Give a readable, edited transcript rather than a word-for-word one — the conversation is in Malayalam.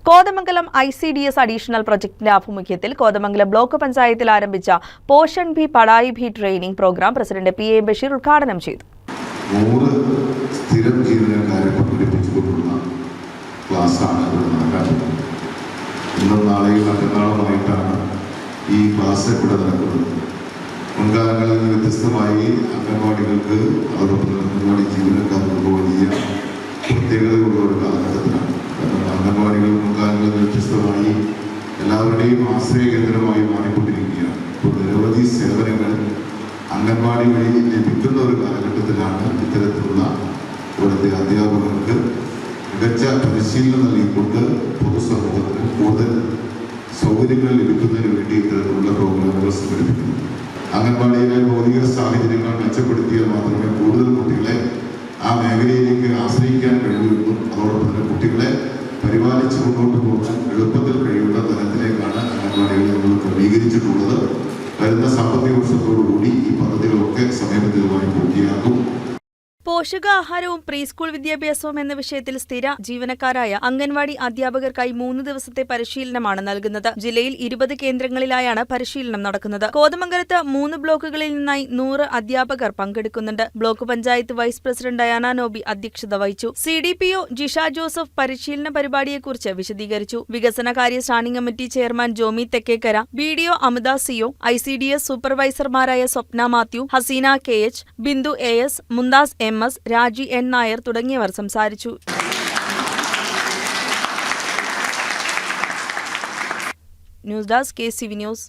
കോതമംഗലം ICDS അഡീഷണൽ പ്രൊജക്ടിന്റെ ആഭിമുഖ്യത്തിൽ കോതമംഗലം ബ്ലോക്ക് പഞ്ചായത്തിൽ ആരംഭിച്ച Poshan Bhi Padhai Bhi training programme president PA Basheer ഉദ്ഘാടനം ചെയ്തു. 100 സ്ഥിരം ജീവനക്കാരെ പങ്കെടുപ്പിച്ചുകൊണ്ടുള്ള ക്ലാസ്സാണ് ഇവിടെ നടക്കുന്നത്. ഇന്നും നാളെയും മറ്റന്നാളുമായിട്ടാണ് ഈ ക്ലാസ് ഇവിടെ നടക്കുന്നത്. മുൻകാലങ്ങളിൽ നിന്ന് വ്യത്യസ്തമായി അംഗൻവാടികൾക്ക് അതോടൊപ്പം അംഗൻവാടി ജീവനക്കാർക്ക് വലിയ പ്രത്യേകതകളുള്ള ഒരു കാലഘട്ടത്തിലാണ്. കാരണം അംഗൻവാടികൾ മുൻകാലങ്ങളിൽ വ്യത്യസ്തമായി എല്ലാവരുടെയും ആശ്രയ കേന്ദ്രമായി മാറിക്കൊണ്ടിരിക്കുകയാണ്. ഇപ്പോൾ നിരവധി സേവനങ്ങൾ അംഗൻവാടി വഴി ലഭിക്കുന്ന ഒരു കാലഘട്ടത്തിലാണ് ഇത്തരത്തിലുള്ള ഇവിടുത്തെ അധ്യാപകർക്ക് മികച്ച പരിശീലനം നൽകിക്കൊണ്ട് പൊതുസമൂഹത്തിന് കൂടുതൽ സൗകര്യങ്ങൾ ലഭിക്കുന്നതിന് വേണ്ടി ഇത്തരത്തിലുള്ള പ്രോഗ്രാമുകൾ സംഘടിപ്പിക്കുന്നു. അംഗൻവാടിയിലെ ഭൗതിക സാഹചര്യങ്ങൾ മെച്ചപ്പെടുത്തിയാൽ മാത്രമേ കൂടുതൽ കുട്ടികളെ ആ മേഖലയിലേക്ക് ആശ്രയിക്കാൻ കഴിയുമെന്നും അതോടൊപ്പം തന്നെ കുട്ടികളെ പരിപാലിച്ച് മുന്നോട്ട് പോകാൻ എളുപ്പത്തിൽ കഴിയുന്ന തലത്തിലേക്കാണ് അംഗൻവാടികൾ നമ്മൾ ക്രമീകരിച്ചിട്ടുള്ളത്. വരുന്ന സാമ്പത്തിക വർഷത്തോടുകൂടി ഈ പദ്ധതികളൊക്കെ സമയബന്ധിതമായി പൂർത്തിയാക്കും. പോഷകാഹാരവും പ്രീ സ്കൂൾ വിദ്യാഭ്യാസവും എന്ന വിഷയത്തിൽ സ്ഥിര ജീവനക്കാരായ അംഗൻവാടി അധ്യാപകർക്കായി 3 ദിവസത്തെ പരിശീലനമാണ് നൽകുന്നത്. ജില്ലയിൽ 20 കേന്ദ്രങ്ങളിലായാണ് പരിശീലനം നടക്കുന്നത്. കോതമംഗലത്ത് 3 ബ്ലോക്കുകളിൽ നിന്നായി 100 അധ്യാപകർ പങ്കെടുക്കുന്നുണ്ട്. Block panchayat vice president Diana Noby അധ്യക്ഷത വഹിച്ചു. CDPO ജിഷ ജോസഫ് പരിശീലന പരിപാടിയെക്കുറിച്ച് വിശദീകരിച്ചു. വികസനകാര്യ standing committee chairman Jomi Thekkekara, BDO Amitha CO, ICDS സൂപ്പർവൈസർമാരായ Swapna Mathew, Haseena KH, Bindu AS, Mumtaz MS, Raji N Nair തുടങ്ങിയവർ സംസാരിച്ചു. News desk KCV news.